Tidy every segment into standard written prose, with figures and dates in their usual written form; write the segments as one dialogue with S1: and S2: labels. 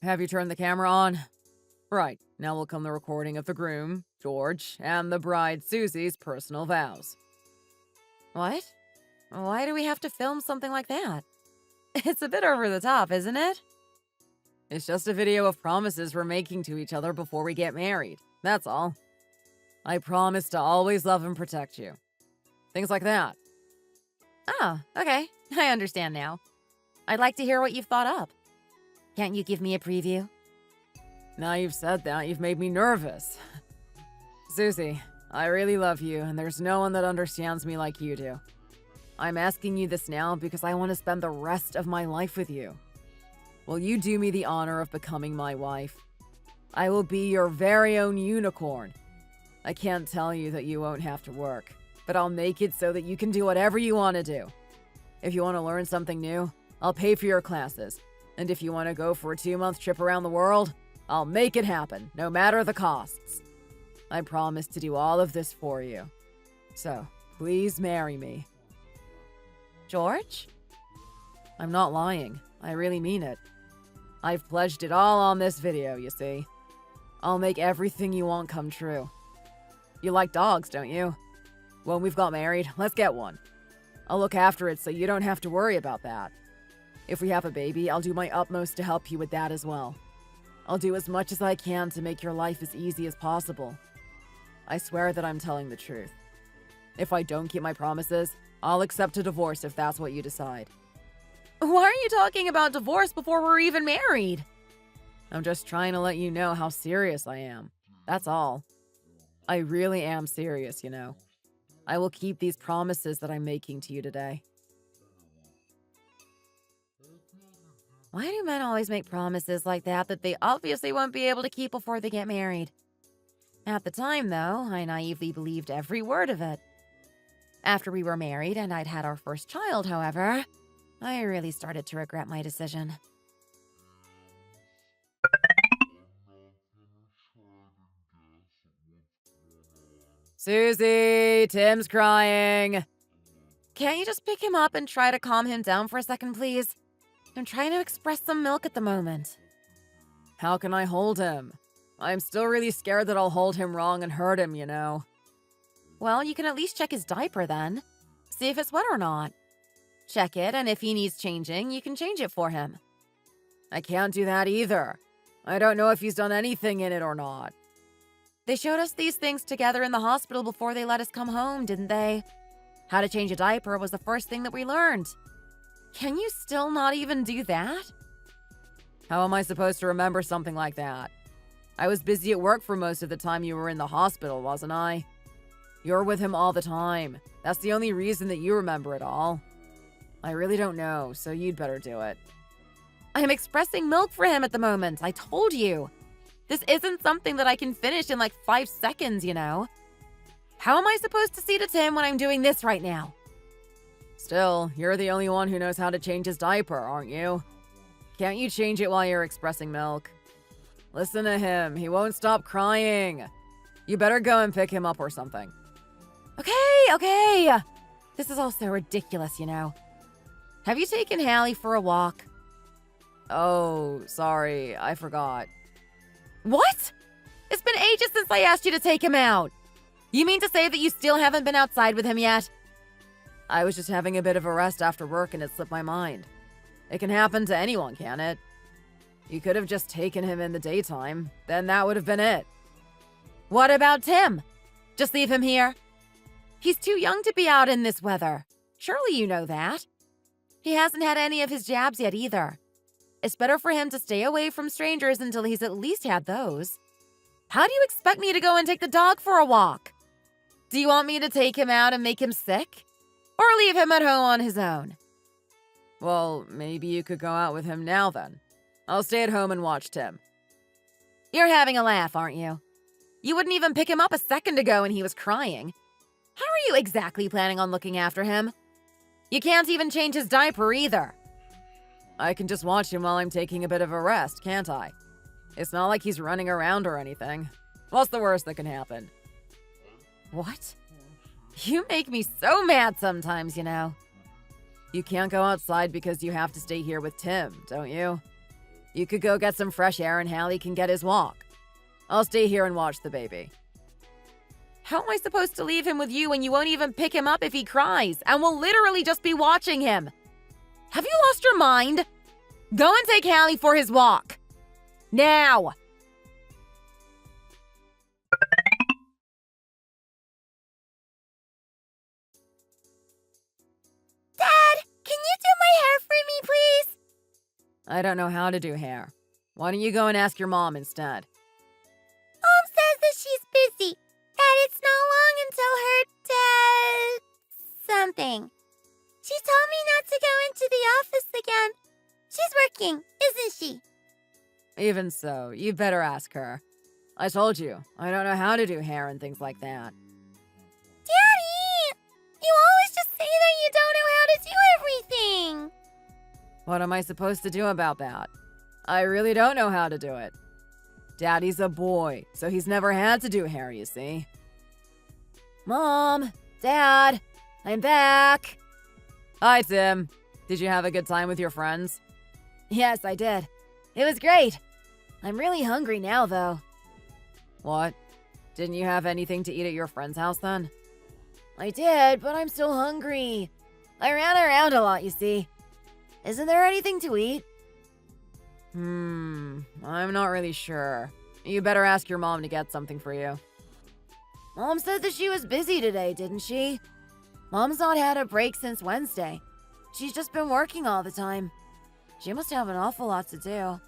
S1: have you turned the camera on? Right, now will come the recording of the groom, George, and the bride, Susie's personal vows.
S2: What? Why do we have to film something like that? It's a bit over the top, isn't it?
S1: It's just a video of promises we're making to each other before we get married. That's all. I promise to always love and protect you. Things like that.
S2: Oh, okay. I understand now. I'd like to hear what you've thought up. Can't you give me a preview?
S1: Now you've said that, you've made me nervous. Suzie, I really love you, and there's no one that understands me like you do. I'm asking you this now because I want to spend the rest of my life with you. Will you do me the honor of becoming my wife? I will be your very own unicorn. I can't tell you that you won't have to work, but I'll make it so that you can do whatever you want to do. If you want to learn something new, I'll pay for your classes. And if you want to go for a 2-month trip around the world, I'll make it happen, no matter the costs. I promise to do all of this for you. So, please marry me.
S2: George?
S1: I'm not lying. I really mean it. I've pledged it all on this video, you see. I'll make everything you want come true. You like dogs, don't you? When we've got married, let's get one. I'll look after it so you don't have to worry about that. If we have a baby, I'll do my utmost to help you with that as well. I'll do as much as I can to make your life as easy as possible. I swear that I'm telling the truth. If I don't keep my promises, I'll accept a divorce if that's what you decide.
S2: Why are you talking about divorce before we're even married?
S1: I'm just trying to let you know how serious I am. That's all. I really am serious, you know. I will keep these promises that I'm making to you today.
S2: Why do men always make promises like that they obviously won't be able to keep before they get married? At the time, though, I naively believed every word of it. After we were married and I'd had our first child, however, I really started to regret my decision.
S1: Suzie, Tim's crying.
S2: Can't you just pick him up and try to calm him down for a second, please? I'm trying to express some milk at the moment.
S1: How can I hold him? I'm still really scared that I'll hold him wrong and hurt him, you know.
S2: Well, you can at least check his diaper then. See if it's wet or not. Check it, and if he needs changing, you can change it for him.
S1: I can't do that either. I don't know if he's done anything in it or not.
S2: They showed us these things together in the hospital before they let us come home, didn't they? How to change a diaper was the first thing that we learned. Can you still not even do that?
S1: How am I supposed to remember something like that? I was busy at work for most of the time you were in the hospital, wasn't I? You're with him all the time. That's the only reason that you remember it all. I really don't know, so you'd better do it.
S2: I'm expressing milk for him at the moment, I told you. This isn't something that I can finish in like 5 seconds, you know? How am I supposed to see to Tim when I'm doing this right now?
S1: Still, you're the only one who knows how to change his diaper, aren't you? Can't you change it while you're expressing milk? Listen to him, he won't stop crying. You better go and pick him up or something.
S2: Okay. This is all so ridiculous, you know. Have you taken Hallie for a walk?
S1: Oh, sorry, I forgot.
S2: What? It's been ages since I asked you to take him out. You mean to say that you still haven't been outside with him yet?
S1: I was just having a bit of a rest after work and it slipped my mind. It can happen to anyone, can't it? You could have just taken him in the daytime, then that would have been it.
S2: What about Tim? Just leave him here? He's too young to be out in this weather. Surely you know that. He hasn't had any of his jabs yet either. It's better for him to stay away from strangers until he's at least had those. How do you expect me to go and take the dog for a walk? Do you want me to take him out and make him sick? Or leave him at home on his own?
S1: Well, maybe you could go out with him now then. I'll stay at home and watch Tim.
S2: You're having a laugh, aren't you? You wouldn't even pick him up a second ago when he was crying. How are you exactly planning on looking after him? You can't even change his diaper either.
S1: I can just watch him while I'm taking a bit of a rest, can't I? It's not like he's running around or anything. What's the worst that can happen?
S2: What? You make me so mad sometimes, you know.
S1: You can't go outside because you have to stay here with Tim, don't you? You could go get some fresh air and Hallie can get his walk. I'll stay here and watch the baby.
S2: How am I supposed to leave him with you when you won't even pick him up if he cries and will literally just be watching him? Have you lost your mind? Go and take Hallie for his walk. Now!
S3: Dad, can you do my hair for me, please?
S1: I don't know how to do hair. Why don't you go and ask your mom instead?
S3: Mom says that she's busy, that it's not long until her something. She told me not to go into the office again. She's working, isn't she?
S1: Even so, you better ask her. I told you, I don't know how to do hair and things like that.
S3: Daddy! You always just say that you don't know how to do everything.
S1: What am I supposed to do about that? I really don't know how to do it. Daddy's a boy, so he's never had to do hair, you see. Mom! Dad! I'm back! Hi, Tim. Did you have a good time with your friends?
S2: Yes, I did. It was great. I'm really hungry now, though.
S1: What? Didn't you have anything to eat at your friend's house then?
S2: I did, but I'm still hungry. I ran around a lot, you see. Isn't there anything to eat?
S1: I'm not really sure. You better ask your mom to get something for you.
S2: Mom said that she was busy today, didn't she? Mom's not had a break since Wednesday. She's just been working all the time. She must have an awful lot to do.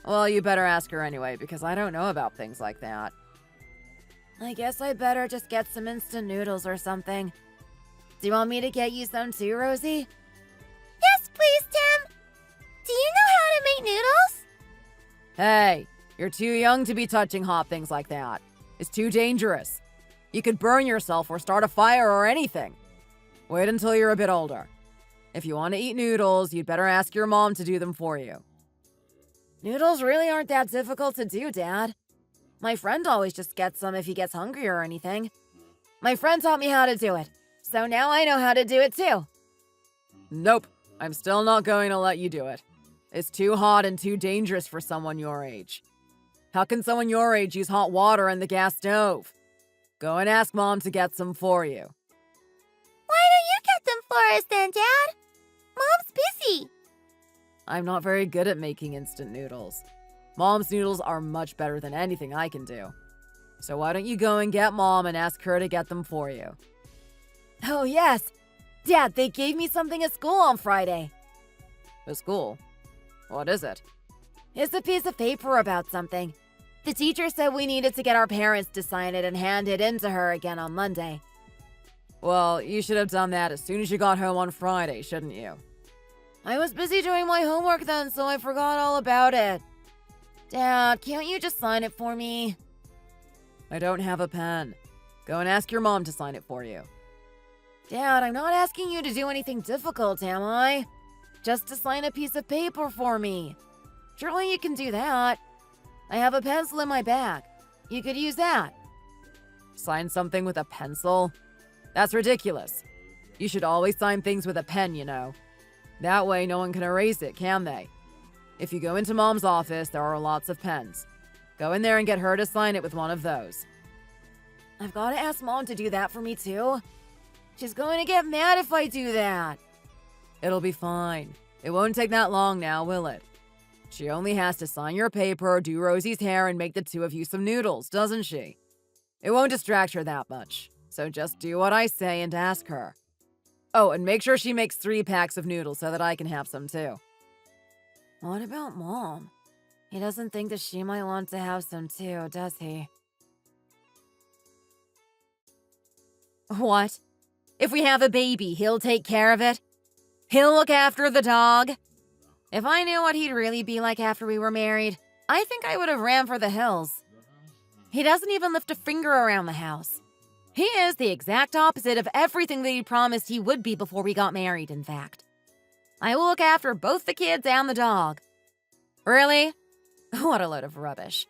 S1: Well, you better ask her anyway, because I don't know about things like that.
S2: I guess I better just get some instant noodles or something. Do you want me to get you some too, Rosie?
S3: Yes, please, Tim. Do you know how to make noodles?
S1: Hey, you're too young to be touching hot things like that. It's too dangerous. You could burn yourself or start a fire or anything. Wait until you're a bit older. If you want to eat noodles, you'd better ask your mom to do them for you.
S2: Noodles really aren't that difficult to do, Dad. My friend always just gets some if he gets hungry or anything. My friend taught me how to do it, so now I know how to do it too.
S1: Nope, I'm still not going to let you do it. It's too hot and too dangerous for someone your age. How can someone your age use hot water in the gas stove? Go and ask Mom to get some for you.
S3: Why don't you get them for us then, Dad? Mom's busy.
S1: I'm not very good at making instant noodles. Mom's noodles are much better than anything I can do. So why don't you go and get Mom and ask her to get them for you?
S2: Oh, yes. Dad, they gave me something at school on Friday.
S1: At school? What is it?
S2: It's a piece of paper about something. The teacher said we needed to get our parents to sign it and hand it in to her again on Monday.
S1: Well, you should have done that as soon as you got home on Friday, shouldn't you?
S2: I was busy doing my homework then, so I forgot all about it. Dad, can't you just sign it for me?
S1: I don't have a pen. Go and ask your mom to sign it for you.
S2: Dad, I'm not asking you to do anything difficult, am I? Just to sign a piece of paper for me. Surely you can do that. I have a pencil in my bag. You could use that.
S1: Sign something with a pencil? That's ridiculous. You should always sign things with a pen, you know. That way no one can erase it, can they? If you go into Mom's office, there are lots of pens. Go in there and get her to sign it with one of those.
S2: I've got to ask Mom to do that for me too. She's going to get mad if I do that.
S1: It'll be fine. It won't take that long now, will it? She only has to sign your paper, do Rosie's hair, and make the two of you some noodles, doesn't she? It won't distract her that much, so just do what I say and ask her. Oh, and make sure she makes 3 packs of noodles so that I can have some too.
S2: What about Mom? He doesn't think that she might want to have some too, does he? What? If we have a baby, he'll take care of it? He'll look after the dog? If I knew what he'd really be like after we were married, I think I would have ran for the hills. He doesn't even lift a finger around the house. He is the exact opposite of everything that he promised he would be before we got married, in fact. I will look after both the kids and the dog. Really? What a load of rubbish.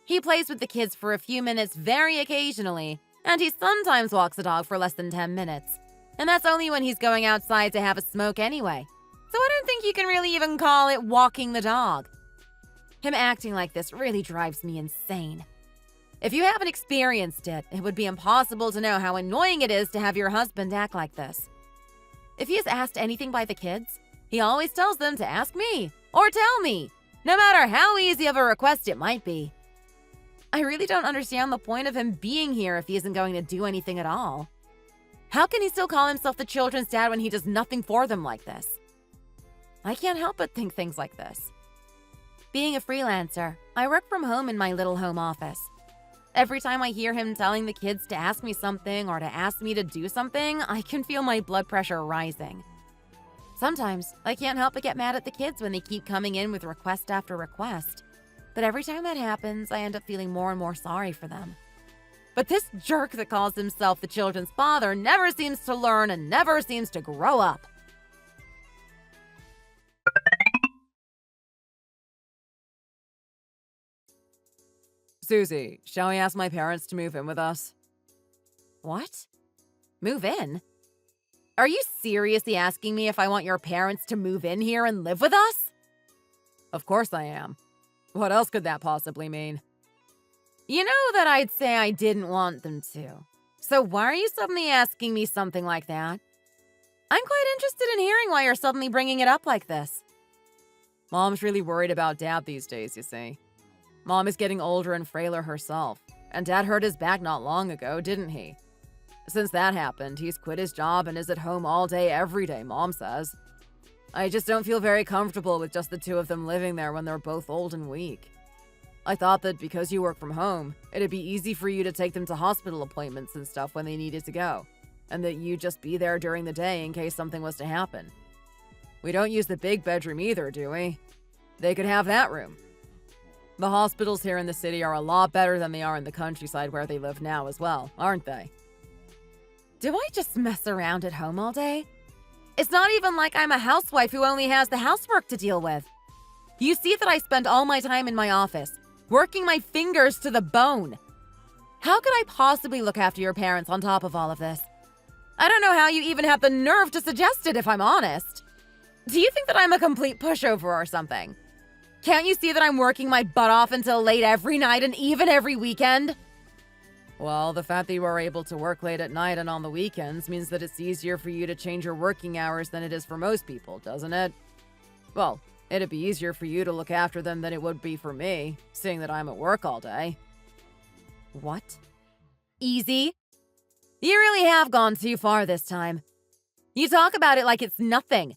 S2: He plays with the kids for a few minutes very occasionally, and he sometimes walks the dog for less than 10 minutes. And that's only when he's going outside to have a smoke anyway. So I don't think you can really even call it walking the dog. Him acting like this really drives me insane. If you haven't experienced it, it would be impossible to know how annoying it is to have your husband act like this. If he is asked anything by the kids, he always tells them to ask me or tell me, no matter how easy of a request it might be. I really don't understand the point of him being here if he isn't going to do anything at all. How can he still call himself the children's dad when he does nothing for them like this? I can't help but think things like this. Being a freelancer, I work from home in my little home office. Every time I hear him telling the kids to ask me something or to ask me to do something, I can feel my blood pressure rising. Sometimes, I can't help but get mad at the kids when they keep coming in with request after request. But every time that happens, I end up feeling more and more sorry for them. But this jerk that calls himself the children's father never seems to learn and never seems to grow up.
S1: Suzie, shall we ask my parents to move in with us?
S2: What? Move in? Are you seriously asking me if I want your parents to move in here and live with us?
S1: Of course I am. What else could that possibly mean?
S2: You know that I'd say I didn't want them to. So why are you suddenly asking me something like that? I'm quite interested in hearing why you're suddenly bringing it up like this.
S1: Mom's really worried about Dad these days, you see. Mom is getting older and frailer herself, and Dad hurt his back not long ago, didn't he? Since that happened, he's quit his job and is at home all day, every day, Mom says. I just don't feel very comfortable with just the two of them living there when they're both old and weak. I thought that because you work from home, it'd be easy for you to take them to hospital appointments and stuff when they needed to go, and that you'd just be there during the day in case something was to happen. We don't use the big bedroom either, do we? They could have that room. The hospitals here in the city are a lot better than they are in the countryside where they live now as well, aren't they?
S2: Do I just mess around at home all day? It's not even like I'm a housewife who only has the housework to deal with. You see that I spend all my time in my office, working my fingers to the bone. How could I possibly look after your parents on top of all of this? I don't know how you even have the nerve to suggest it, if I'm honest. Do you think that I'm a complete pushover or something? Can't you see that I'm working my butt off until late every night and even every weekend?
S1: Well, the fact that you are able to work late at night and on the weekends means that it's easier for you to change your working hours than it is for most people, doesn't it? Well, it'd be easier for you to look after them than it would be for me, seeing that I'm at work all day.
S2: What? Easy? You really have gone too far this time. You talk about it like it's nothing.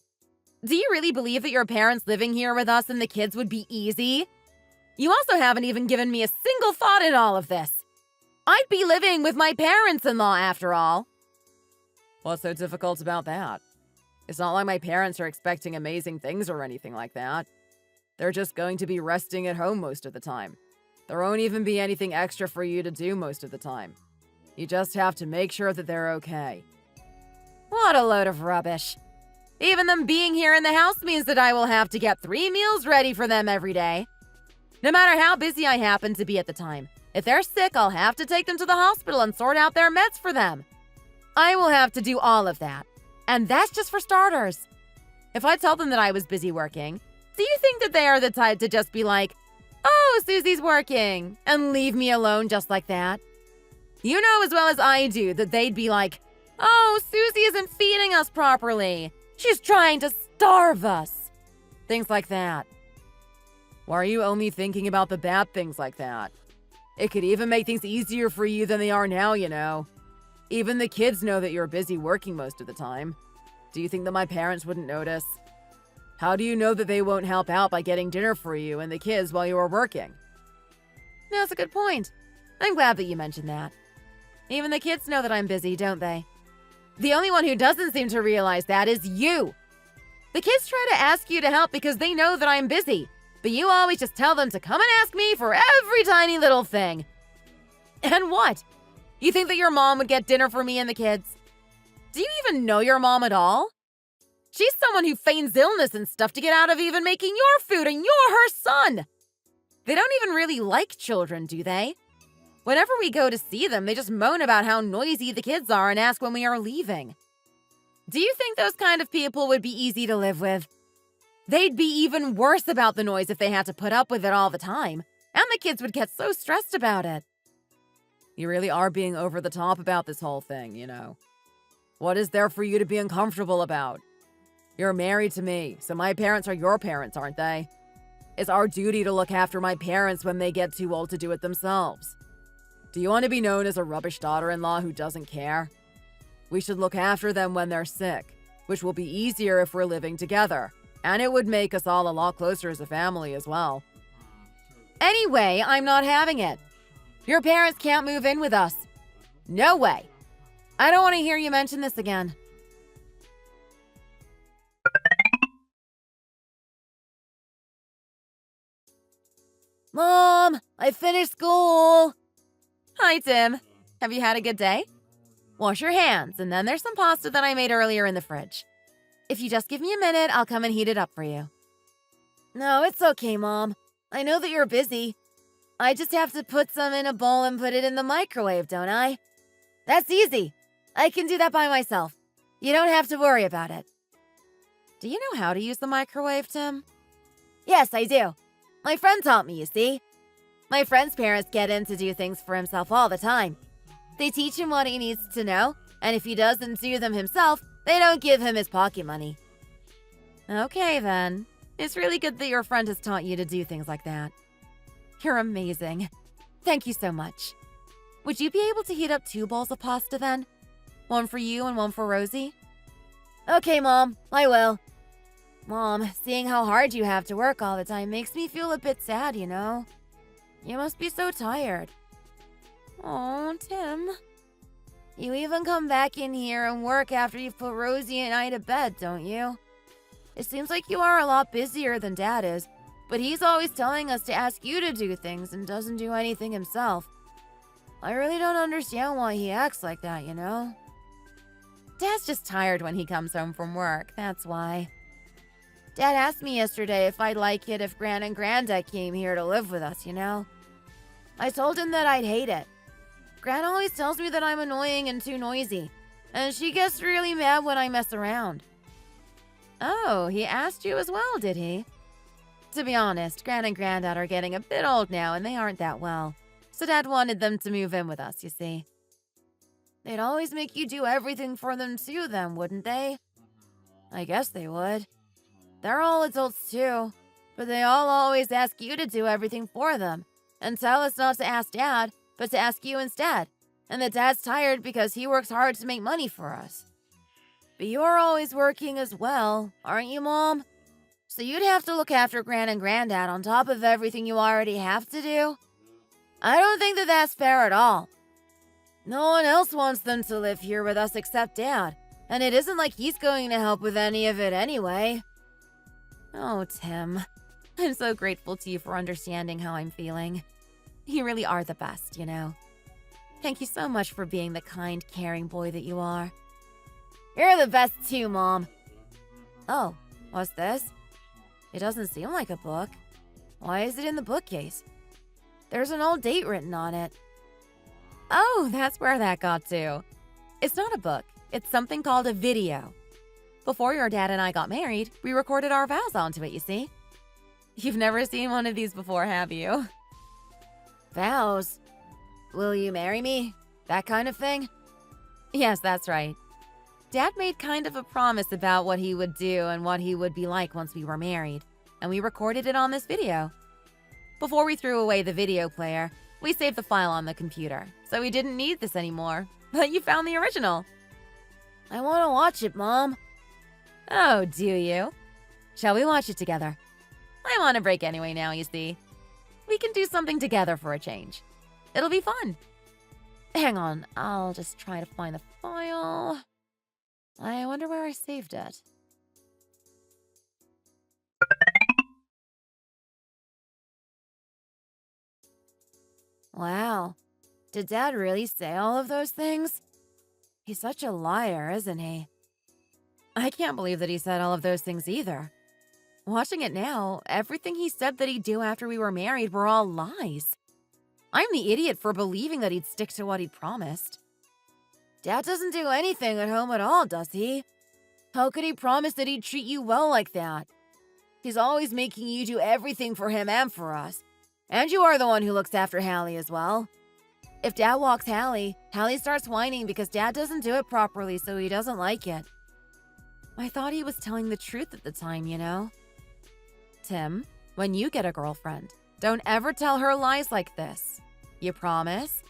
S2: Do you really believe that your parents living here with us and the kids would be easy? You also haven't even given me a single thought in all of this. I'd be living with my parents-in-law after all.
S1: What's so difficult about that? It's not like my parents are expecting amazing things or anything like that. They're just going to be resting at home most of the time. There won't even be anything extra for you to do most of the time. You just have to make sure that they're okay.
S2: What a load of rubbish. Even them being here in the house means that I will have to get 3 meals ready for them every day. No matter how busy I happen to be at the time, if they're sick, I'll have to take them to the hospital and sort out their meds for them. I will have to do all of that. And that's just for starters. If I tell them that I was busy working, do you think that they are the type to just be like, "Oh, Susie's working," and leave me alone just like that? You know as well as I do that they'd be like, "Oh, Suzie isn't feeding us properly. She's trying to starve us." Things like that.
S1: Why are you only thinking about the bad things like that? It could even make things easier for you than they are now, you know. Even the kids know that you're busy working most of the time. Do you think that my parents wouldn't notice? How do you know that they won't help out by getting dinner for you and the kids while you are working?
S2: That's a good point. I'm glad that you mentioned that. Even the kids know that I'm busy, don't they? The only one who doesn't seem to realize that is you. The kids try to ask you to help because they know that I'm busy, but you always just tell them to come and ask me for every tiny little thing. And what? You think that your mom would get dinner for me and the kids? Do you even know your mom at all? She's someone who feigns illness and stuff to get out of even making your food, and you're her son. They don't even really like children, do they? Whenever we go to see them, they just moan about how noisy the kids are and ask when we are leaving. Do you think those kind of people would be easy to live with? They'd be even worse about the noise if they had to put up with it all the time, and the kids would get so stressed about it.
S1: You really are being over the top about this whole thing, you know. What is there for you to be uncomfortable about? You're married to me, so my parents are your parents, aren't they? It's our duty to look after my parents when they get too old to do it themselves. Do you want to be known as a rubbish daughter-in-law who doesn't care? We should look after them when they're sick, which will be easier if we're living together, and it would make us all a lot closer as a family as well.
S2: Anyway, I'm not having it. Your parents can't move in with us. No way. I don't want to hear you mention this again.
S3: Mom, I finished school.
S2: Hi, Tim. Have you had a good day? Wash your hands, and then there's some pasta that I made earlier in the fridge. If you just give me a minute, I'll come and heat it up for you.
S3: No, it's okay, Mom. I know that you're busy. I just have to put some in a bowl and put it in the microwave, don't I? That's easy. I can do that by myself. You don't have to worry about it.
S2: Do you know how to use the microwave, Tim?
S3: Yes, I do. My friend taught me, you see. My friend's parents get him to do things for himself all the time. They teach him what he needs to know, and if he doesn't do them himself, they don't give him his pocket money.
S2: Okay, then. It's really good that your friend has taught you to do things like that. You're amazing. Thank you so much. Would you be able to heat up 2 bowls of pasta then? One for you and one for Rosie?
S3: Okay, Mom, I will. Mom, seeing how hard you have to work all the time makes me feel a bit sad, you know? You must be so tired.
S2: Oh, Tim.
S3: You even come back in here and work after you've put Rosie and I to bed, don't you? It seems like you are a lot busier than Dad is, but he's always telling us to ask you to do things and doesn't do anything himself. I really don't understand why he acts like that, you know?
S2: Dad's just tired when he comes home from work, that's why.
S3: Dad asked me yesterday if I'd like it if Gran and Granda came here to live with us, you know? I told him that I'd hate it. Gran always tells me that I'm annoying and too noisy, and she gets really mad when I mess around.
S2: Oh, he asked you as well, did he? To be honest, Gran and Granddad are getting a bit old now and they aren't that well. So Dad wanted them to move in with us, you see.
S3: They'd always make you do everything for them too, then, wouldn't they? I guess they would. They're all adults too, but they all always ask you to do everything for them and tell us not to ask Dad, but to ask you instead, and that Dad's tired because he works hard to make money for us. But you're always working as well, aren't you, Mom? So you'd have to look after Gran and Granddad on top of everything you already have to do? I don't think that that's fair at all. No one else wants them to live here with us except Dad, and it isn't like he's going to help with any of it anyway.
S2: Oh, Tim. I'm so grateful to you for understanding how I'm feeling. You really are the best, you know. Thank you so much for being the kind, caring boy that you are.
S3: You're the best too, Mom. Oh, what's this? It doesn't seem like a book. Why is it in the bookcase? There's an old date written on it.
S2: Oh, that's where that got to. It's not a book. It's something called a video. Before your dad and I got married, we recorded our vows onto it, you see. You've never seen one of these before, have you?
S3: Vows? Will you marry me? That kind of thing?
S2: Yes, that's right. Dad made kind of a promise about what he would do and what he would be like once we were married, and we recorded it on this video. Before we threw away the video player, we saved the file on the computer, so we didn't need this anymore. But you found the original.
S3: I want to watch it, Mom.
S2: Oh, do you? Shall we watch it together? I'm on a break anyway now, you see. We can do something together for a change. It'll be fun. Hang on, I'll just try to find the file. I wonder where I saved it.
S3: Wow. Did Dad really say all of those things? He's such a liar, isn't he?
S2: I can't believe that he said all of those things either. Watching it now, everything he said that he'd do after we were married were all lies. I'm the idiot for believing that he'd stick to what he'd promised.
S3: Dad doesn't do anything at home at all, does he? How could he promise that he'd treat you well like that? He's always making you do everything for him and for us. And you are the one who looks after Hallie as well. If Dad walks Hallie, Hallie starts whining because Dad doesn't do it properly, so he doesn't like it. I thought he was telling the truth at the time, you know? Tim, when you get a girlfriend, don't ever tell her lies like this. You promise?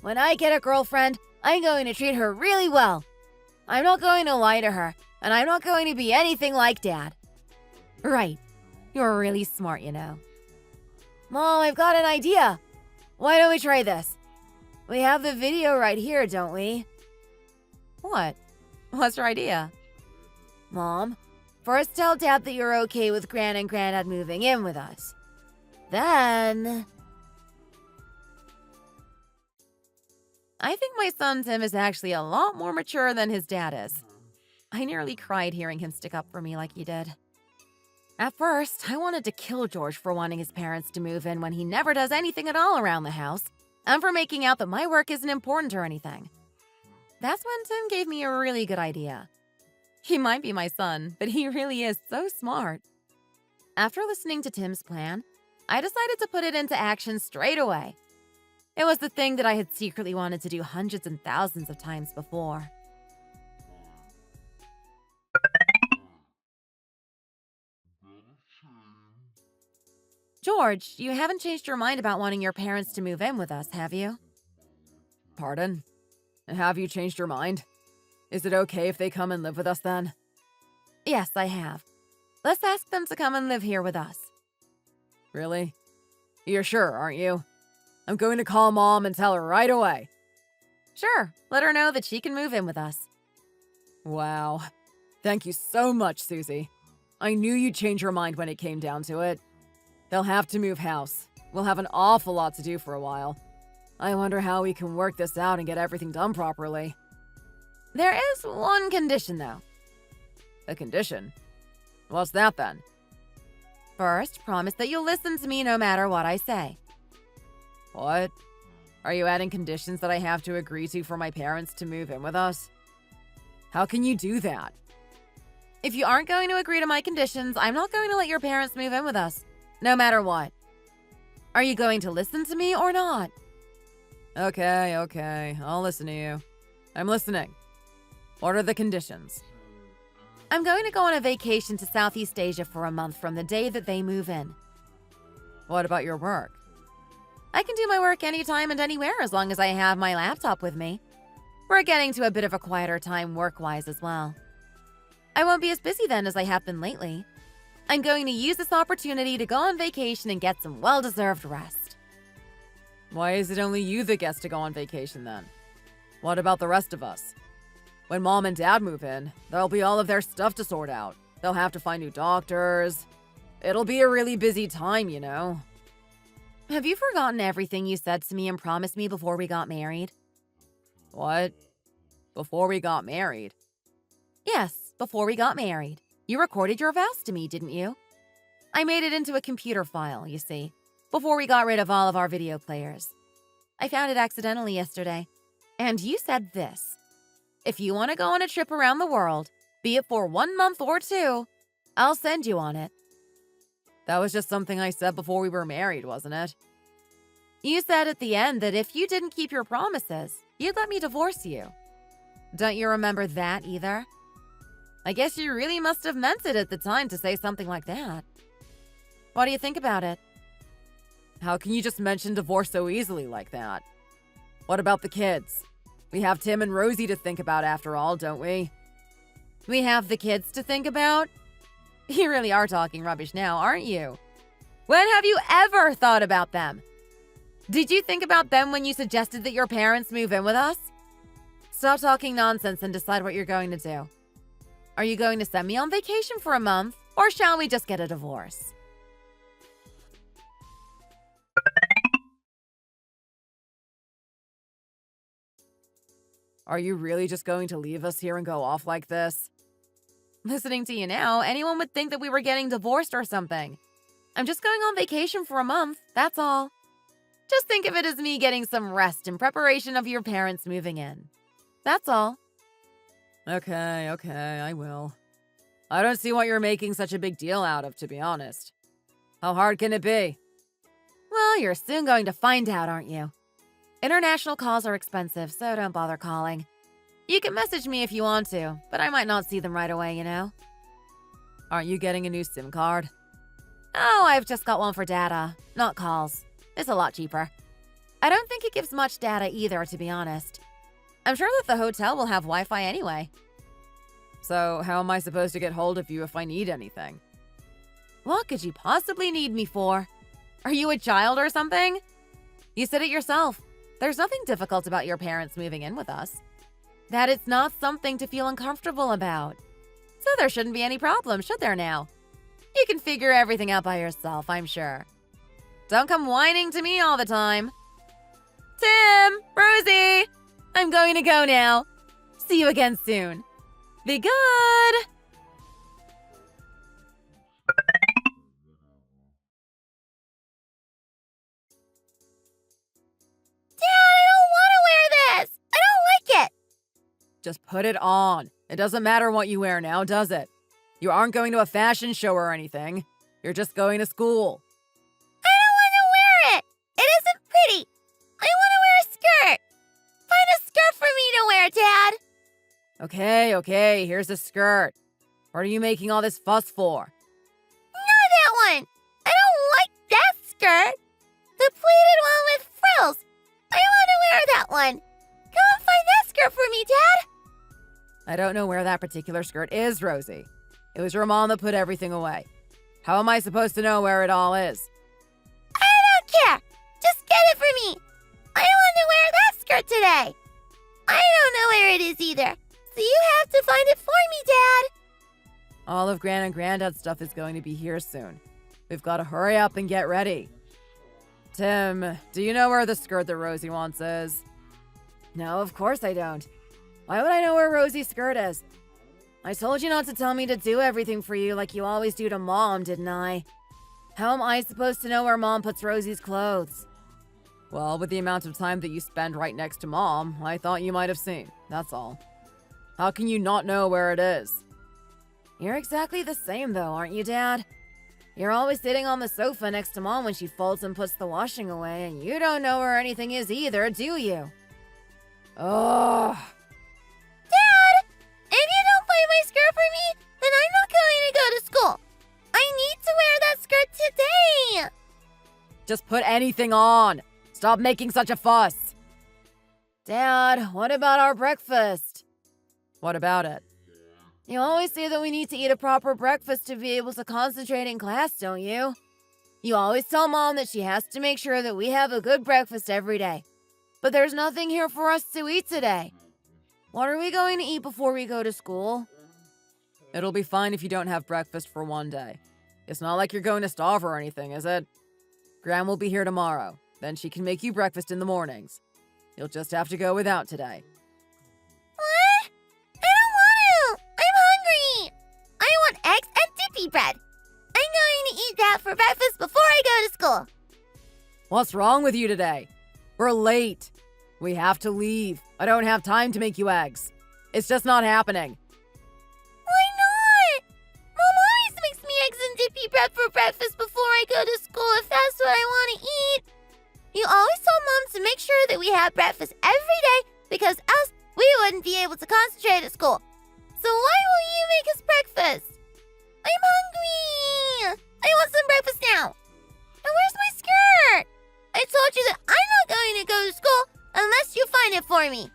S2: When I get a girlfriend, I'm going to treat her really well. I'm not going to lie to her, and I'm not going to be anything like Dad.
S3: Right. You're really smart, you know.
S2: Mom, I've got an idea. Why don't we try this? We have the video right here, don't we?
S3: What? What's your idea?
S2: Mom, first tell Dad that you're okay with Gran and Granddad moving in with us. Then...
S3: I think my son Tim is actually a lot more mature than his dad is. I nearly cried hearing him stick up for me like he did. At first, I wanted to kill George for wanting his parents to move in when he never does anything at all around the house, and for making out that my work isn't important or anything. That's when Tim gave me a really good idea. He might be my son, but he really is so smart. After listening to Tim's plan, I decided to put it into action straight away. It was the thing that I had secretly wanted to do hundreds and thousands of times before. George, you haven't changed your mind about wanting your parents to move in with us, have you?
S1: Pardon? Have you changed your mind? Is it okay if they come and live with us then?
S3: Yes, I have. Let's ask them to come and live here with us.
S1: Really? You're sure, aren't you? I'm going to call Mom and tell her right away.
S3: Sure, let her know that she can move in with us.
S1: Wow. Thank you so much, Suzie. I knew you'd change your mind when it came down to it. They'll have to move house. We'll have an awful lot to do for a while. I wonder how we can work this out and get everything done properly.
S3: There is one condition, though.
S1: A condition? What's that then?
S3: First, promise that you'll listen to me no matter what I say.
S1: What? Are you adding conditions that I have to agree to for my parents to move in with us? How can you do that?
S3: If you aren't going to agree to my conditions, I'm not going to let your parents move in with us, no matter what. Are you going to listen to me or not?
S1: Okay, I'll listen to you. I'm listening. What are the conditions?
S3: I'm going to go on a vacation to Southeast Asia for a month from the day that they move in.
S1: What about your work?
S3: I can do my work anytime and anywhere as long as I have my laptop with me. We're getting to a bit of a quieter time work-wise as well. I won't be as busy then as I have been lately. I'm going to use this opportunity to go on vacation and get some well-deserved rest.
S1: Why is it only you that gets to go on vacation then? What about the rest of us? When Mom and Dad move in, there'll be all of their stuff to sort out. They'll have to find new doctors. It'll be a really busy time, you know.
S3: Have you forgotten everything you said to me and promised me before we got married?
S1: What? Before we got married?
S3: Yes, before we got married. You recorded your vows to me, didn't you? I made it into a computer file, you see, before we got rid of all of our video players. I found it accidentally yesterday. And you said this: if you want to go on a trip around the world, be it for 1 month or 2, I'll send you on it.
S1: That was just something I said before we were married, wasn't it?
S3: You said at the end that if you didn't keep your promises, you'd let me divorce you. Don't you remember that either? I guess you really must have meant it at the time to say something like that. What do you think about it?
S1: How can you just mention divorce so easily like that? What about the kids? We have Tim and Rosie to think about after all, don't we?
S3: We have the kids to think about? You really are talking rubbish now, aren't you? When have you ever thought about them? Did you think about them when you suggested that your parents move in with us? Stop talking nonsense and decide what you're going to do. Are you going to send me on vacation for a month, or shall we just get a divorce?
S1: Are you really just going to leave us here and go off like this?
S3: Listening to you now, anyone would think that we were getting divorced or something. I'm just going on vacation for a month, that's all. Just think of it as me getting some rest in preparation of your parents moving in. That's all.
S1: Okay, I will. I don't see what you're making such a big deal out of, to be honest. How hard can it be?
S2: Well, you're soon going to find out, aren't you? International calls are expensive, so don't bother calling. You can message me if you want to, but I might not see them right away, you know?
S1: Aren't you getting a new SIM card?
S2: Oh, I've just got one for data, not calls. It's a lot cheaper. I don't think it gives much data either, to be honest. I'm sure that the hotel will have Wi-Fi anyway.
S1: So how am I supposed to get hold of you if I need anything?
S2: What could you possibly need me for? Are you a child or something? You said it yourself. There's nothing difficult about your parents moving in with us. That it's not something to feel uncomfortable about. So there shouldn't be any problem, should there now? You can figure everything out by yourself, I'm sure. Don't come whining to me all the time. Tim! Rosie! I'm going to go now. See you again soon. Be good!
S1: Just put it on. It doesn't matter what you wear now, does it? You aren't going to a fashion show or anything. You're just going to school.
S3: I don't want to wear it. It isn't pretty. I want to wear a skirt. Find a skirt for me to wear, Dad.
S1: Okay, here's a skirt. What are you making all this fuss for?
S3: Not that one. I don't like that skirt. The pleated one with frills. I want to wear that one. Go and find that skirt for me, Dad.
S1: I don't know where that particular skirt is, Rosie. It was your mom that put everything away. How am I supposed to know where it all is?
S3: I don't care. Just get it for me. I want to wear that skirt today. I don't know where it is either. So you have to find it for me, Dad.
S1: All of Gran and Granddad's stuff is going to be here soon. We've got to hurry up and get ready. Tim, do you know where the skirt that Rosie wants is? No, of course I don't. Why would I know where Rosie's skirt is? I told you not to tell me to do everything for you like you always do to Mom, didn't I? How am I supposed to know where Mom puts Rosie's clothes? Well, with the amount of time that you spend right next to Mom, I thought you might have seen, that's all. How can you not know where it is? You're exactly the same though, aren't you, Dad? You're always sitting on the sofa next to Mom when she folds and puts the washing away, and you don't know where anything is either, do you? Ugh.
S3: Dad, if you don't find my skirt for me, then I'm not going to go to school. I need to wear that skirt today.
S1: Just put anything on. Stop making such a fuss. Dad, what about our breakfast? What about it? You always say that we need to eat a proper breakfast to be able to concentrate in class, don't you? You always tell Mom that she has to make sure that we have a good breakfast every day. But there's nothing here for us to eat today. What are we going to eat before we go to school? It'll be fine if you don't have breakfast for one day. It's not like you're going to starve or anything, is it? Gran will be here tomorrow. Then she can make you breakfast in the mornings. You'll just have to go without today.
S3: What? I don't want to. I'm hungry. I want eggs and dippy bread. I'm going to eat that for breakfast before I go to school.
S1: What's wrong with you today? We're late. We have to leave. I don't have time to make you eggs. It's just not happening.
S3: Why not? Mom always makes me eggs and dippy bread for breakfast before I go to school if that's what I want to eat. You always told Mom to make sure that we have breakfast every day because else we wouldn't be able to concentrate at school. So why won't you make us breakfast? I'm hungry. I want some breakfast now. And where's my skirt? I told you that I'm not going to go to school unless you find it for me.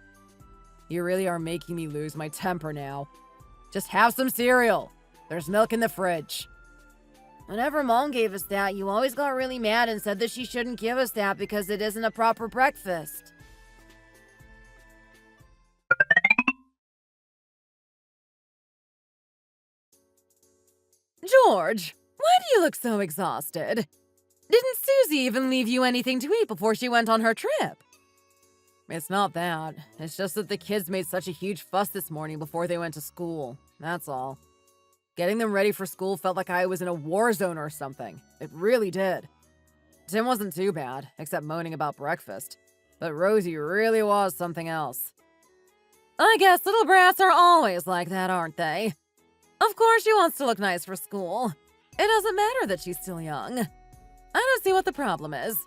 S1: You really are making me lose my temper now. Just have some cereal. There's milk in the fridge. Whenever Mom gave us that, you always got really mad and said that she shouldn't give us that because it isn't a proper breakfast. George, why do you look so exhausted? Didn't Suzie even leave you anything to eat before she went on her trip? It's not that. It's just that the kids made such a huge fuss this morning before they went to school. That's all. Getting them ready for school felt like I was in a war zone or something. It really did. Tim wasn't too bad, except moaning about breakfast. But Rosie really was something else. I guess little brats are always like that, aren't they? Of course she wants to look nice for school. It doesn't matter that she's still young. I don't see what the problem is.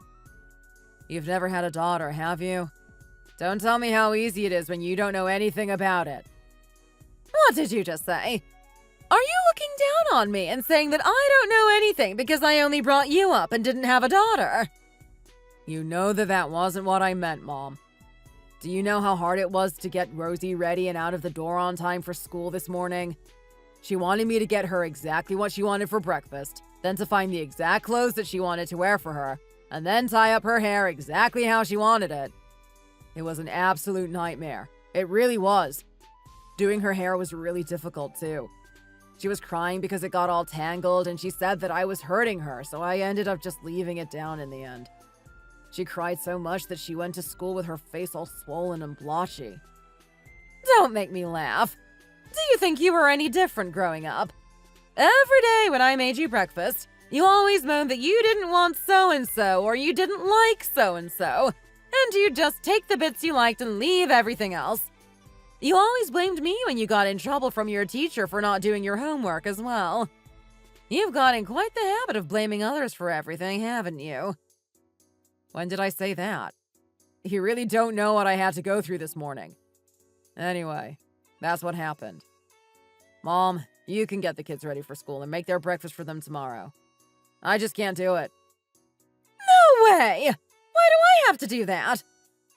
S1: You've never had a daughter, have you? Don't tell me how easy it is when you don't know anything about it. What did you just say? Are you looking down on me and saying that I don't know anything because I only brought you up and didn't have a daughter? You know that wasn't what I meant, Mom. Do you know how hard it was to get Rosie ready and out of the door on time for school this morning? She wanted me to get her exactly what she wanted for breakfast, then to find the exact clothes that she wanted to wear for her, and then tie up her hair exactly how she wanted it. It was an absolute nightmare. It really was. Doing her hair was really difficult, too. She was crying because it got all tangled, and she said that I was hurting her, so I ended up just leaving it down in the end. She cried so much that she went to school with her face all swollen and blotchy. Don't make me laugh. Do you think you were any different growing up? Every day when I made you breakfast, you always moaned that you didn't want so-and-so or you didn't like so-and-so, and you'd just take the bits you liked and leave everything else. You always blamed me when you got in trouble from your teacher for not doing your homework as well. You've got in quite the habit of blaming others for everything, haven't you? When did I say that? You really don't know what I had to go through this morning. Anyway, that's what happened. Mom, you can get the kids ready for school and make their breakfast for them tomorrow. I just can't do it. No way! Why do I have to do that?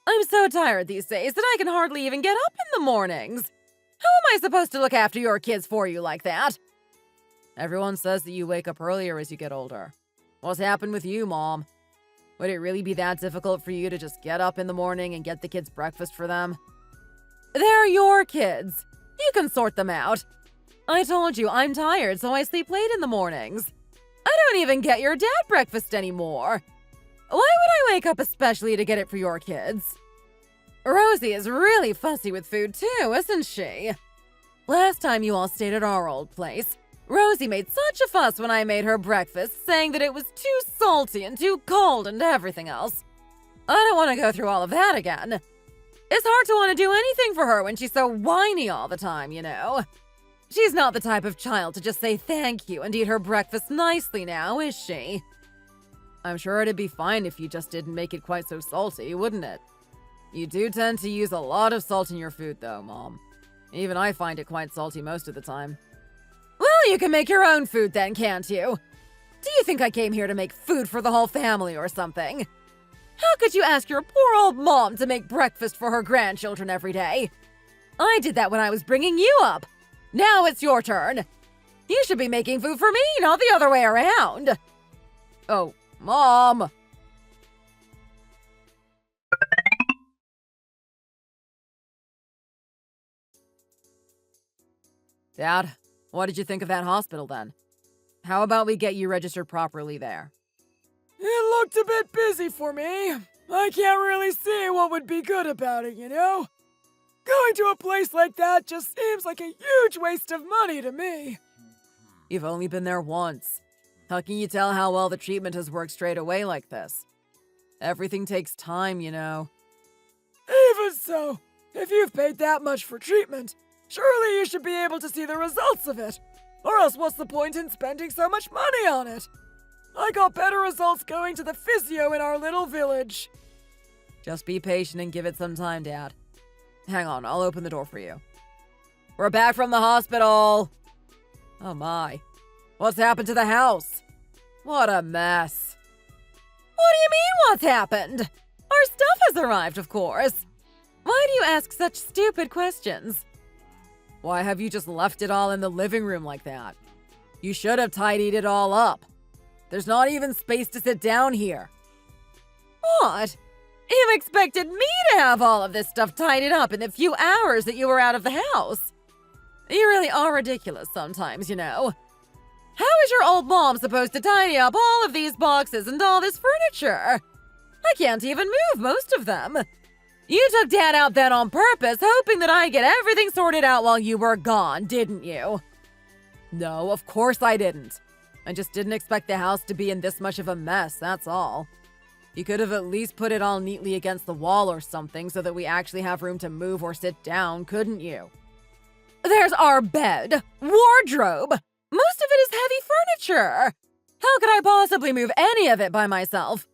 S1: I'm so tired these days that I can hardly even get up in the mornings. How am I supposed to look after your kids for you like that? Everyone says that you wake up earlier as you get older. What's happened with you, Mom? Would it really be that difficult for you to just get up in the morning and get the kids breakfast for them? They're your kids. You can sort them out. I told you I'm tired, so I sleep late in the mornings. I don't even get your dad breakfast anymore. Why would I wake up especially to get it for your kids? Rosie is really fussy with food too, isn't she? Last time you all stayed at our old place, Rosie made such a fuss when I made her breakfast, saying that it was too salty and too cold and everything else. I don't want to go through all of that again. It's hard to want to do anything for her when she's so whiny all the time, you know. She's not the type of child to just say thank you and eat her breakfast nicely now, is she? I'm sure it'd be fine if you just didn't make it quite so salty, wouldn't it? You do tend to use a lot of salt in your food, though, Mom. Even I find it quite salty most of the time. Well, you can make your own food then, can't you? Do you think I came here to make food for the whole family or something? How could you ask your poor old mom to make breakfast for her grandchildren every day? I did that when I was bringing you up. Now it's your turn. You should be making food for me, not the other way around. Oh, Mom. Dad, what did you think of that hospital then? How about we get you registered properly there?
S4: It looked a bit busy for me. I can't really see what would be good about it, you know? Going to a place like that just seems like a huge waste of money to me.
S1: You've only been there once. How can you tell how well the treatment has worked straight away like this? Everything takes time, you know.
S4: Even so, if you've paid that much for treatment, surely you should be able to see the results of it. Or else what's the point in spending so much money on it? I got better results going to the physio in our little village.
S1: Just be patient and give it some time, Dad. Hang on, I'll open the door for you. We're back from the hospital. Oh my. What's happened to the house? What a mess. What do you mean, what's happened? Our stuff has arrived, of course. Why do you ask such stupid questions? Why have you just left it all in the living room like that? You should have tidied it all up. There's not even space to sit down here. What? You expected me to have all of this stuff tidied up in the few hours that you were out of the house? You really are ridiculous sometimes, you know. How is your old mom supposed to tidy up all of these boxes and all this furniture? I can't even move most of them. You took Dad out then on purpose, hoping that I'd get everything sorted out while you were gone, didn't you? No, of course I didn't. I just didn't expect the house to be in this much of a mess, that's all. You could have at least put it all neatly against the wall or something so that we actually have room to move or sit down, couldn't you?
S2: There's our bed, wardrobe. Most of it is heavy furniture. How could I possibly move any of it by myself?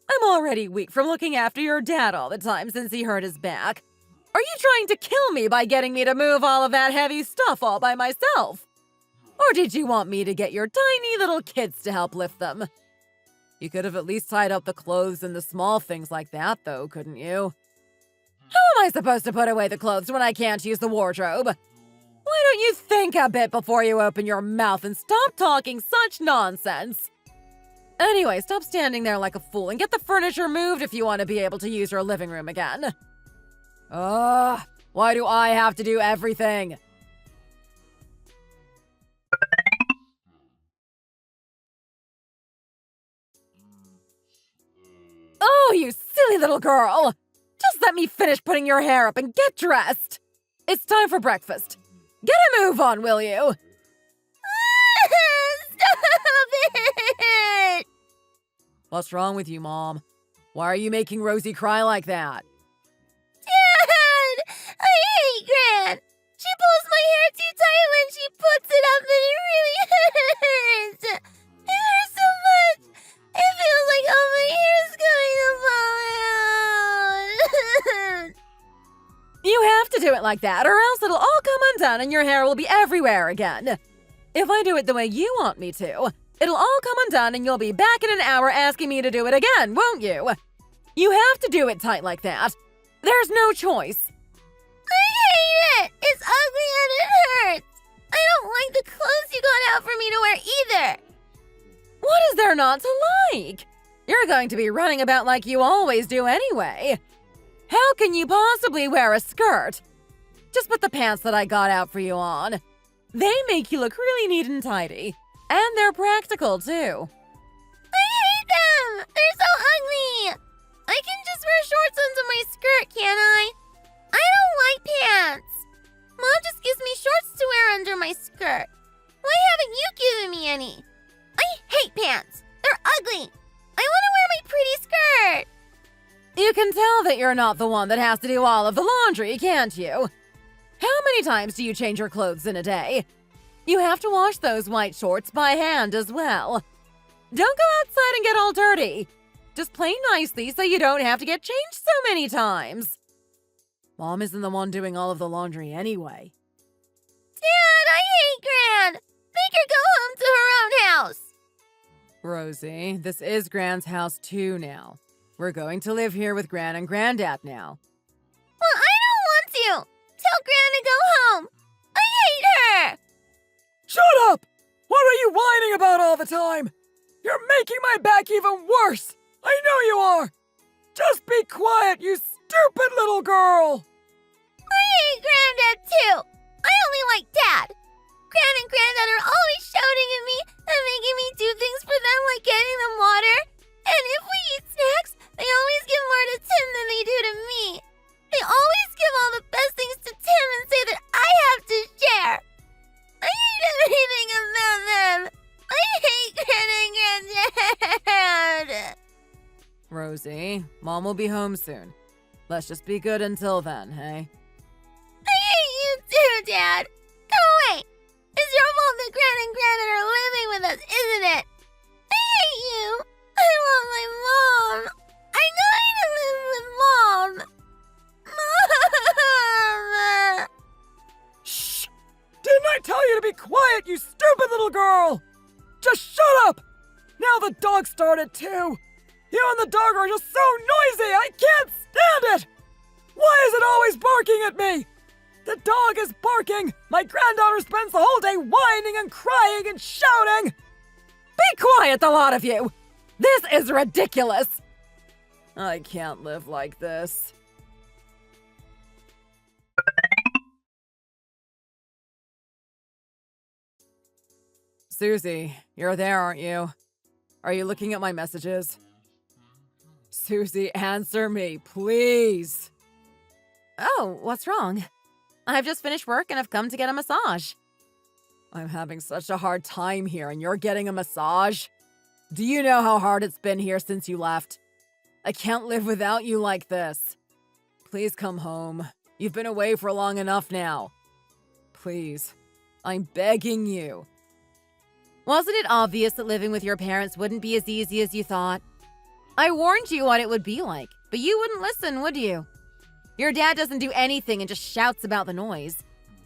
S2: I'm already weak from looking after your dad all the time since he hurt his back. Are you trying to kill me by getting me to move all of that heavy stuff all by myself? Or did you want me to get your tiny little kids to help lift them? You could have at least tied up the clothes and the small things like that, though, couldn't you? How am I supposed to put away the clothes when I can't use the wardrobe? Why don't you think a bit before you open your mouth and stop talking such nonsense? Anyway, stop standing there like a fool and get the furniture moved if you want to be able to use your living room again. Ugh, why do I have to do everything? Oh, you silly little girl! Just let me finish putting your hair up and get dressed! It's time for breakfast. Get a move on, will you?
S3: Stop it!
S2: What's wrong with you, Mom? Why are you making Rosie cry like that?
S3: Dad! I hate Gran! She pulls my hair too tight when she puts it up and it really hurts! It hurts so much! It feels like all my hair is going to fall out!
S2: You have to do it like that, or else it'll all come undone and your hair will be everywhere again. If I do it the way you want me to, it'll all come undone and you'll be back in an hour asking me to do it again, won't you? You have to do it tight like that. There's no choice.
S3: I hate it! It's ugly and it hurts! I don't like the clothes you got out for me to wear either!
S2: What is there not to like? You're going to be running about like you always do anyway. How can you possibly wear a skirt? Just put the pants that I got out for you on. They make you look really neat and tidy. And they're practical, too.
S3: I hate them! They're so ugly! I can just wear shorts under my skirt, can't I? I don't like pants! Mom just gives me shorts to wear under my skirt. Why haven't you given me any? I hate pants! They're ugly! I want to wear my pretty skirt!
S2: You can tell that you're not the one that has to do all of the laundry, can't you? How many times do you change your clothes in a day? You have to wash those white shorts by hand as well. Don't go outside and get all dirty. Just play nicely so you don't have to get changed so many times. Mom isn't the one doing all of the laundry anyway.
S3: Dad, I hate Gran! Make her go home to her own house!
S2: Rosie, this is Gran's house too now. We're going to live here with Gran and Granddad now.
S3: Well, I don't want to! Tell Gran to go home! I hate her!
S4: Shut up! What are you whining about all the time? You're making my back even worse! I know you are! Just be quiet, you stupid little girl!
S3: I hate Granddad too! I only like Dad! Gran and Granddad are always shouting at me and making me do things for them like getting them water. And if we eat snacks, they always give more to Tim than they do to me. They always give all the best things to Tim and say that I have to share. I hate everything about them. I hate Gran and Granddad.
S2: Rosie, Mom will be home soon. Let's just be good until then, hey?
S3: I hate you too, Dad. Go away. It's your fault that Gran and Granddad are living with us, isn't it? I hate you. I want my mom. I'm going to live with Mom. Mom!
S4: Shh! Didn't I tell you to be quiet, you stupid little girl? Just shut up! Now the dog started too. You and the dog are just so noisy, I can't stand it! Why is it always barking at me? The dog is barking! My granddaughter spends the whole day whining and crying and shouting!
S2: Be quiet, the lot of you! This is ridiculous! I can't live like this. Suzie, you're there, aren't you? Are you looking at my messages? Suzie, answer me, please! Oh, what's wrong? I've just finished work and I've come to get a massage.
S1: I'm having such a hard time here and you're getting a massage? Do you know how hard it's been here since you left? I can't live without you like this. Please come home. You've been away for long enough now. Please. I'm begging you.
S2: Wasn't it obvious that living with your parents wouldn't be as easy as you thought? I warned you what it would be like, but you wouldn't listen, would you? Your dad doesn't do anything and just shouts about the noise.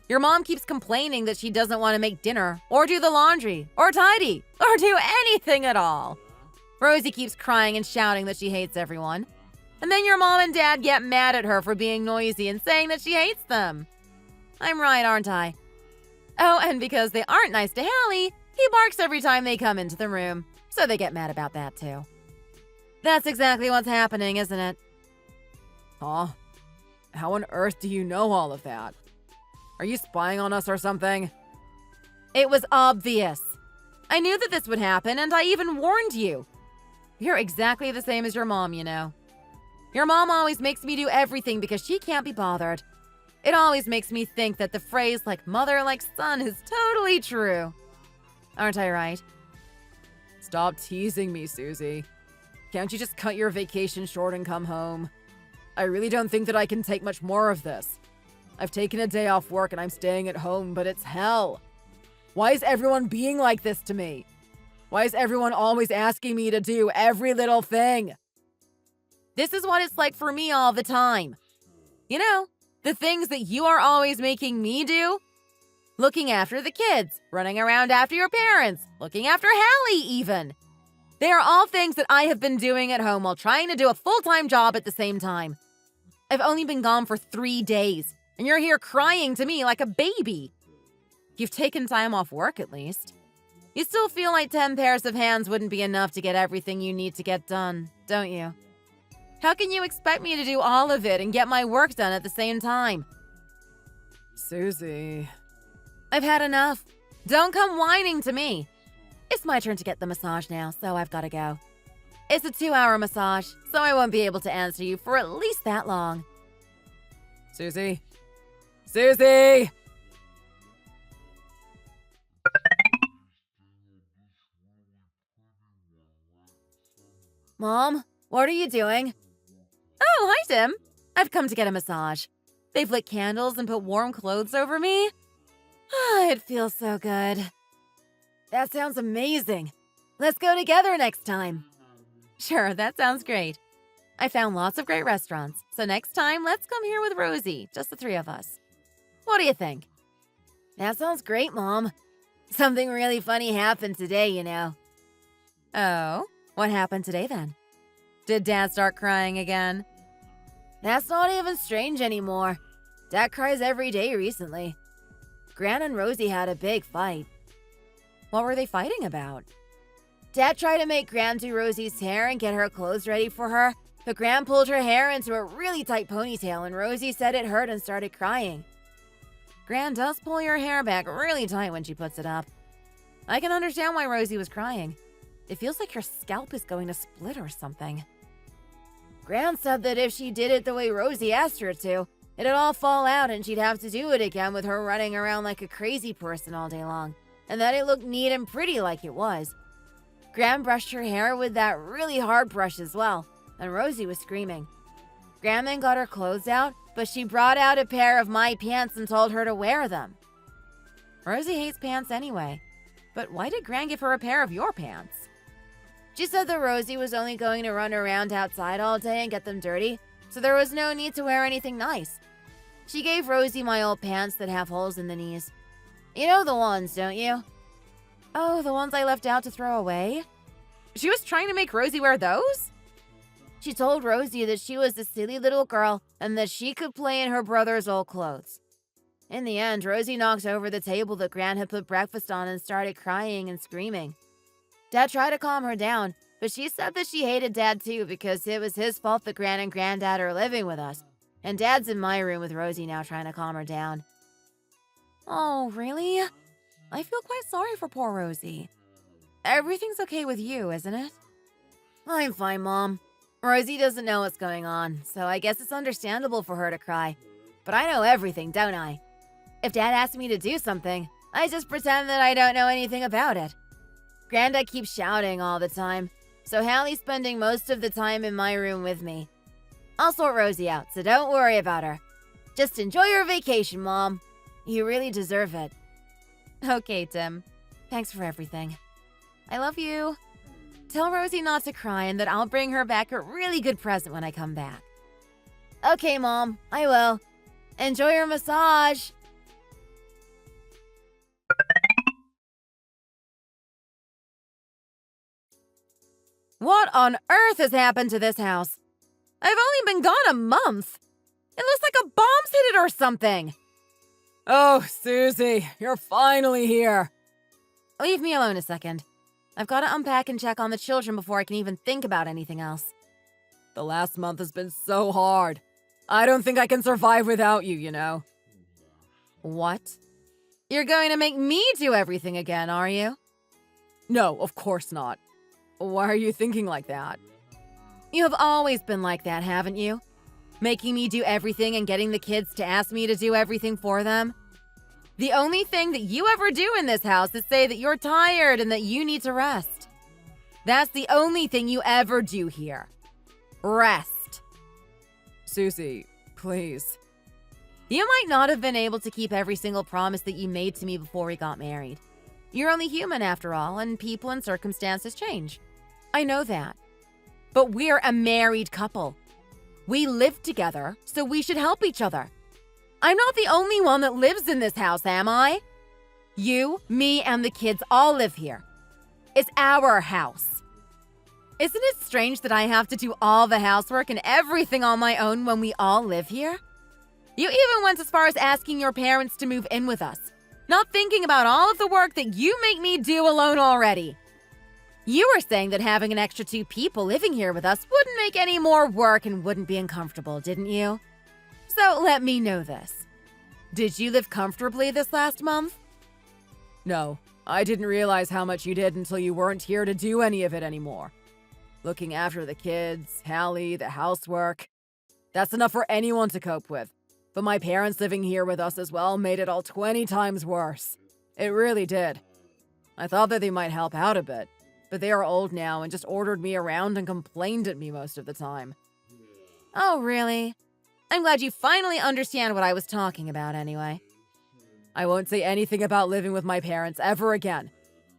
S2: Your mom keeps complaining that she doesn't want to make dinner, or do the laundry, or tidy, or do anything at all. Rosie keeps crying and shouting that she hates everyone. And then your mom and dad get mad at her for being noisy and saying that she hates them. I'm right, aren't I? Oh, and because they aren't nice to Hallie, he barks every time they come into the room, so they get mad about that too. That's exactly what's happening, isn't it?
S1: Huh? How on earth do you know all of that? Are you spying on us or something?
S2: It was obvious. I knew that this would happen, and I even warned you. You're exactly the same as your mom, you know. Your mom always makes me do everything because she can't be bothered. It always makes me think that the phrase like mother, like son is totally true. Aren't I right?
S1: Stop teasing me, Suzie. Can't you just cut your vacation short and come home? I really don't think that I can take much more of this. I've taken a day off work and I'm staying at home, but it's hell. Why is everyone being like this to me? Why is everyone always asking me to do every little thing?
S2: This is what it's like for me all the time. You know, the things that you are always making me do. Looking after the kids, running around after your parents, looking after Hallie even. They are all things that I have been doing at home while trying to do a full-time job at the same time. I've only been gone for 3 days, and you're here crying to me like a baby. You've taken time off work at least. You still feel like 10 pairs of hands wouldn't be enough to get everything you need to get done, don't you? How can you expect me to do all of it and get my work done at the same time?
S1: Suzie.
S2: I've had enough. Don't come whining to me. It's my turn to get the massage now, so I've got to go. It's a 2-hour massage, so I won't be able to answer you for at least that long.
S1: Suzie? Suzie!
S2: Mom, what are you doing? Oh, hi, Tim. I've come to get a massage. They've lit candles and put warm clothes over me. It feels so good. That sounds amazing. Let's go together next time. Sure, that sounds great. I found lots of great restaurants, so next time let's come here with Rosie, just the 3 of us. What do you think? That sounds great, Mom. Something really funny happened today, you know. Oh, what happened today then? Did Dad start crying again? That's not even strange anymore. Dad cries every day recently. Gran and Rosie had a big fight. What were they fighting about? Dad tried to make Gran do Rosie's hair and get her clothes ready for her, but Gran pulled her hair into a really tight ponytail and Rosie said it hurt and started crying. Gran does pull your hair back really tight when she puts it up. I can understand why Rosie was crying. It feels like your scalp is going to split or something. Gran said that if she did it the way Rosie asked her to, it'd all fall out and she'd have to do it again with her running around like a crazy person all day long, and that it looked neat and pretty like it was. Gran brushed her hair with that really hard brush as well, and Rosie was screaming. Gran then got her clothes out, but she brought out a pair of my pants and told her to wear them. Rosie hates pants anyway, but why did Gran give her a pair of your pants? She said that Rosie was only going to run around outside all day and get them dirty, so there was no need to wear anything nice. She gave Rosie my old pants that have holes in the knees. You know the ones, don't you? Oh, the ones I left out to throw away? She was trying to make Rosie wear those? She told Rosie that she was a silly little girl and that she could play in her brother's old clothes. In the end, Rosie knocked over the table that Gran had put breakfast on and started crying and screaming. Dad tried to calm her down, but she said that she hated Dad too because it was his fault that Gran and Granddad are living with us, and Dad's in my room with Rosie now trying to calm her down. Oh, really? I feel quite sorry for poor Rosie. Everything's okay with you, isn't it? I'm fine, Mom. Rosie doesn't know what's going on, so I guess it's understandable for her to cry. But I know everything, don't I? If Dad asks me to do something, I just pretend that I don't know anything about it. Granddad keeps shouting all the time, so Hallie's spending most of the time in my room with me. I'll sort Rosie out, so don't worry about her. Just enjoy your vacation, Mom.
S3: You really deserve it.
S2: Okay, Tim. Thanks for everything. I love you. Tell Rosie not to cry and that I'll bring her back a really good present when I come back.
S3: Okay, Mom, I will. Enjoy your massage.
S2: What on earth has happened to this house? I've only been gone a month. It looks like a bomb's hit it or something.
S1: Oh, Suzie, you're finally here.
S2: Leave me alone a second. I've got to unpack and check on the children before I can even think about anything else.
S1: The last month has been so hard. I don't think I can survive without you, you know.
S2: What? You're going to make me do everything again, are you?
S1: No, of course not. Why are you thinking like that?
S2: You have always been like that, haven't you? Making me do everything and getting the kids to ask me to do everything for them. The only thing that you ever do in this house is say that you're tired and that you need to rest. That's the only thing you ever do here. Rest.
S1: Suzie, please.
S2: You might not have been able to keep every single promise that you made to me before we got married. You're only human after all, and people and circumstances change. I know that. But we're a married couple. We live together, so we should help each other. I'm not the only one that lives in this house, am I? You, me, and the kids all live here. It's our house. Isn't it strange that I have to do all the housework and everything on my own when we all live here? You even went as far as asking your parents to move in with us, not thinking about all of the work that you make me do alone already. You were saying that having an extra 2 people living here with us wouldn't make any more work and wouldn't be uncomfortable, didn't you? So let me know this. Did you live comfortably this last month?
S1: No, I didn't realize how much you did until you weren't here to do any of it anymore. Looking after the kids, Hallie, the housework. That's enough for anyone to cope with. But my parents living here with us as well made it all 20 times worse. It really did. I thought that they might help out a bit, but they are old now and just ordered me around and complained at me most of the time.
S2: Oh, really? I'm glad you finally understand what I was talking about anyway.
S1: I won't say anything about living with my parents ever again.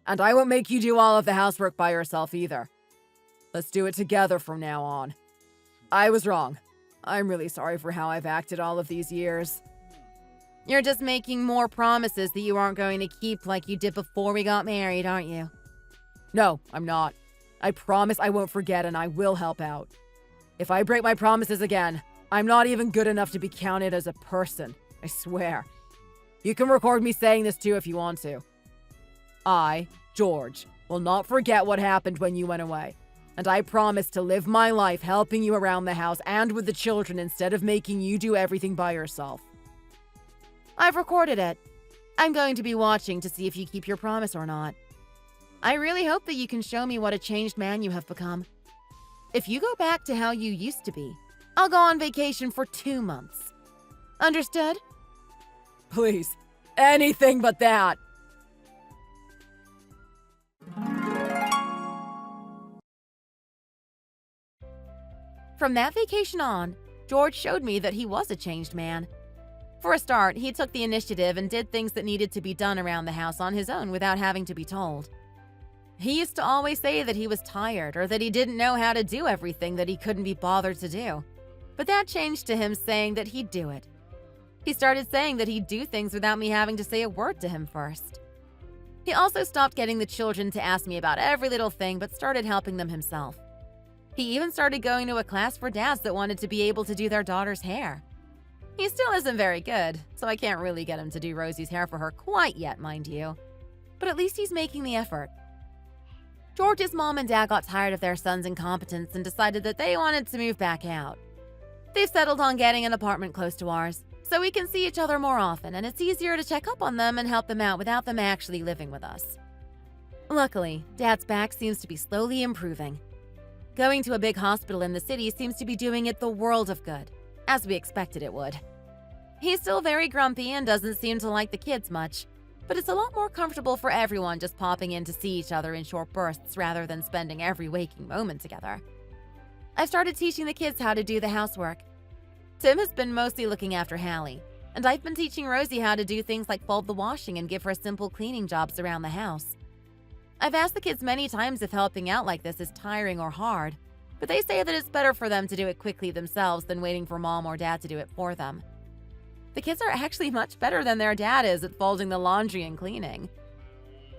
S1: And I won't make you do all of the housework by yourself either. Let's do it together from now on. I was wrong. I'm really sorry for how I've acted all of these years.
S2: You're just making more promises that you aren't going to keep like you did before we got married, aren't you?
S1: No, I'm not. I promise I won't forget and I will help out. If I break my promises again, I'm not even good enough to be counted as a person. I swear. You can record me saying this too if you want to. I, George, will not forget what happened when you went away. And I promise to live my life helping you around the house and with the children instead of making you do everything by yourself.
S2: I've recorded it. I'm going to be watching to see if you keep your promise or not. I really hope that you can show me what a changed man you have become. If you go back to how you used to be, I'll go on vacation for 2 months. Understood?
S1: Please, anything but that.
S2: From that vacation on, George showed me that he was a changed man. For a start, he took the initiative and did things that needed to be done around the house on his own without having to be told. He used to always say that he was tired or that he didn't know how to do everything that he couldn't be bothered to do. But that changed to him saying that he'd do it. He started saying that he'd do things without me having to say a word to him first. He also stopped getting the children to ask me about every little thing but started helping them himself. He even started going to a class for dads that wanted to be able to do their daughter's hair. He still isn't very good, so I can't really get him to do Rosie's hair for her quite yet, mind you. But at least he's making the effort. George's mom and dad got tired of their son's incompetence and decided that they wanted to move back out. They've settled on getting an apartment close to ours, so we can see each other more often and it's easier to check up on them and help them out without them actually living with us. Luckily, Dad's back seems to be slowly improving. Going to a big hospital in the city seems to be doing it the world of good, as we expected it would. He's still very grumpy and doesn't seem to like the kids much, but it's a lot more comfortable for everyone just popping in to see each other in short bursts rather than spending every waking moment together. I've started teaching the kids how to do the housework. Tim has been mostly looking after Hallie, And I've been teaching Rosie how to do things like fold the washing and give her simple cleaning jobs around the house. I've asked the kids many times if helping out like this is tiring or hard, but they say that it's better for them to do it quickly themselves than waiting for mom or dad to do it for them. The kids are actually much better than their dad is at folding the laundry and cleaning.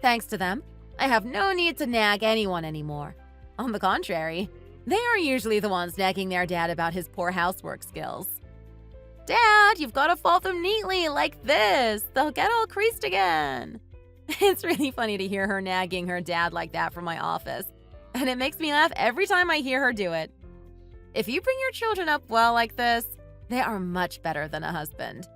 S2: Thanks to them, I have no need to nag anyone anymore. On the contrary, they are usually the ones nagging their dad about his poor housework skills. Dad, you've got to fold them neatly like this. They'll get all creased again. It's really funny to hear her nagging her dad like that from my office, and it makes me laugh every time I hear her do it. If you bring your children up well like this, they are much better than a husband.